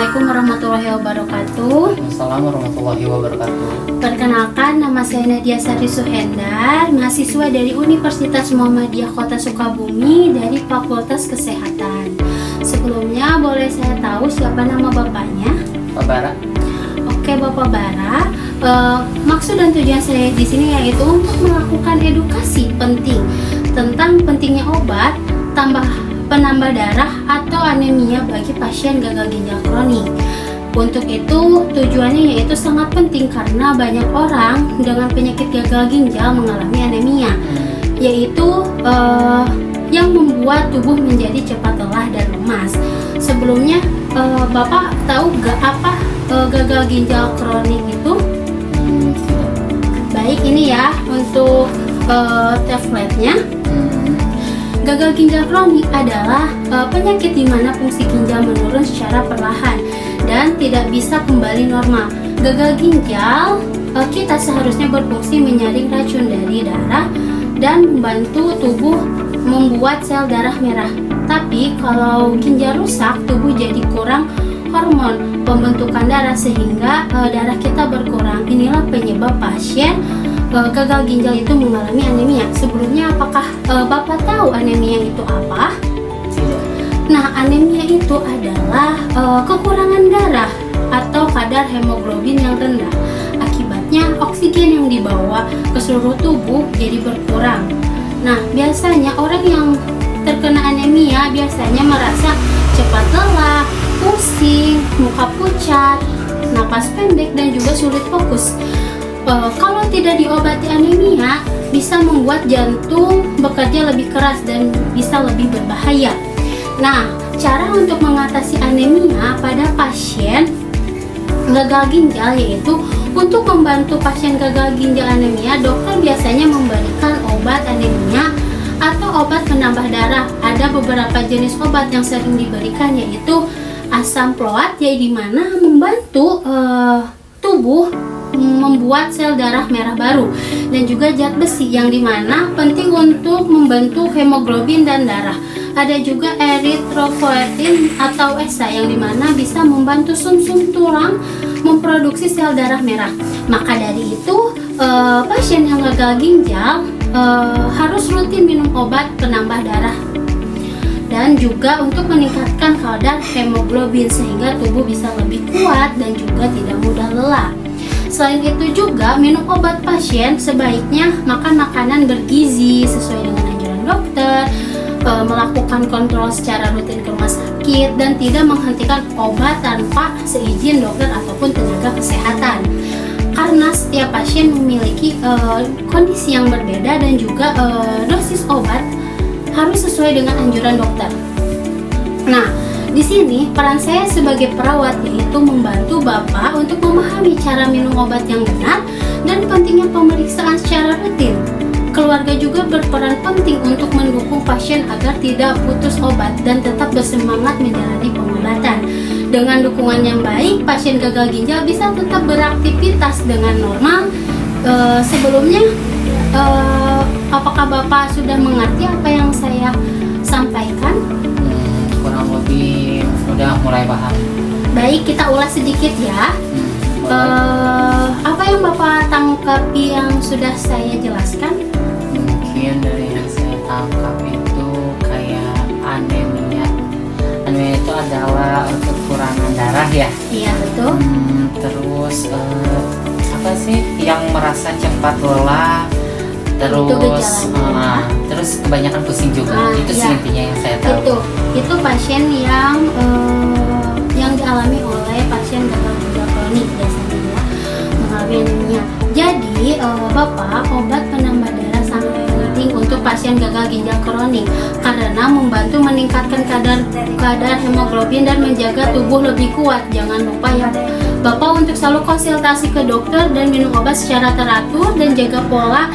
Assalamualaikum warahmatullahi wabarakatuh. Assalamualaikum warahmatullahi wabarakatuh. Perkenalkan, nama saya Nadia Sari Suhendar, mahasiswa dari Universitas Muhammadiyah Kota Sukabumi dari Fakultas Kesehatan. Sebelumnya boleh saya tahu siapa nama bapaknya? Pak Bara. Oke, Bapak Bara. Maksud dan tujuan saya di sini yaitu untuk melakukan edukasi penting tentang pentingnya obat penambah darah atau anemia bagi pasien gagal ginjal kronik. Untuk itu tujuannya yaitu sangat penting karena banyak orang dengan penyakit gagal ginjal mengalami anemia, yaitu yang membuat tubuh menjadi cepat lelah dan lemas. Sebelumnya Bapak tahu gak apa gagal ginjal kronik itu? Baik, ini ya untuk template-nya. Gagal ginjal kronik adalah penyakit di mana fungsi ginjal menurun secara perlahan dan tidak bisa kembali normal. Gagal ginjal kita seharusnya berfungsi menyaring racun dari darah dan membantu tubuh membuat sel darah merah. Tapi kalau ginjal rusak, tubuh jadi kurang hormon pembentukan darah sehingga darah kita berkurang. Inilah penyebab pasien gagal ginjal itu mengalami anemia. Sebelumnya apakah Bapak tahu anemia itu apa? Nah, anemia itu adalah kekurangan darah atau kadar hemoglobin yang rendah. Akibatnya oksigen yang dibawa ke seluruh tubuh jadi berkurang. Nah, biasanya orang yang terkena anemia biasanya merasa cepat lelah, pusing, muka pucat, napas pendek, dan juga sulit fokus. Kalau tidak diobati anemia bisa membuat jantung bekerja lebih keras dan bisa lebih berbahaya. Nah, cara untuk mengatasi anemia pada pasien gagal ginjal yaitu untuk membantu pasien gagal ginjal anemia, dokter biasanya memberikan obat anemia atau obat penambah darah. Ada beberapa jenis obat yang sering diberikan yaitu asam proat, yaitu dimana membantu tubuh membuat sel darah merah baru, dan juga zat besi yang dimana penting untuk membentuk hemoglobin dan darah. Ada juga eritropoietin atau ESA yang dimana bisa membantu sumsum tulang memproduksi sel darah merah. Maka dari itu pasien yang gagal ginjal harus rutin minum obat penambah darah dan juga untuk meningkatkan kadar hemoglobin sehingga tubuh bisa lebih kuat dan juga tidak mudah lelah. Selain itu juga minum obat, pasien sebaiknya makan makanan bergizi sesuai dengan anjuran dokter, melakukan kontrol secara rutin ke rumah sakit, dan tidak menghentikan obat tanpa seizin dokter ataupun tenaga kesehatan. Karena setiap pasien memiliki kondisi yang berbeda dan juga dosis obat harus sesuai dengan anjuran dokter. Nah, di sini peran saya sebagai perawat yaitu membantu Bapak untuk memahami cara minum obat yang benar dan pentingnya pemeriksaan secara rutin. Keluarga juga berperan penting untuk mendukung pasien agar tidak putus obat dan tetap bersemangat menjalani pengobatan. Dengan dukungan yang baik, pasien gagal ginjal bisa tetap beraktivitas dengan normal. Sebelumnya, apakah Bapak sudah mengerti apa yang saya sampaikan? Kurang lebih udah mulai paham. Baik, kita ulas sedikit ya. Apa yang Bapak tangkapi yang sudah saya jelaskan? Mungkin dari yang saya tangkap itu kayak anemia. Anemia itu adalah kekurangan darah ya. Iya, betul. Terus apa sih yang merasa cepat lelah? Terus kebanyakan pusing juga. Itu sih intinya yang saya tahu. Itu pasien yang dialami oleh pasien gagal ginjal kronik biasanya ya, mengalami anemia. Jadi Bapak, obat penambah darah sangat penting untuk pasien gagal ginjal kronik karena membantu meningkatkan kadar hemoglobin dan menjaga tubuh lebih kuat. Jangan lupa ya Bapak untuk selalu konsultasi ke dokter dan minum obat secara teratur dan jaga pola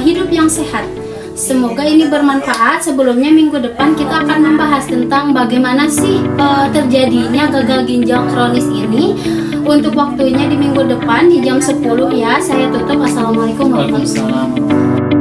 hidup yang sehat. Semoga ini bermanfaat. Sebelumnya minggu depan kita akan membahas tentang bagaimana sih terjadinya gagal ginjal kronis ini. Untuk waktunya di minggu depan di jam 10 ya. Saya tutup. Assalamualaikum warahmatullahi wabarakatuh.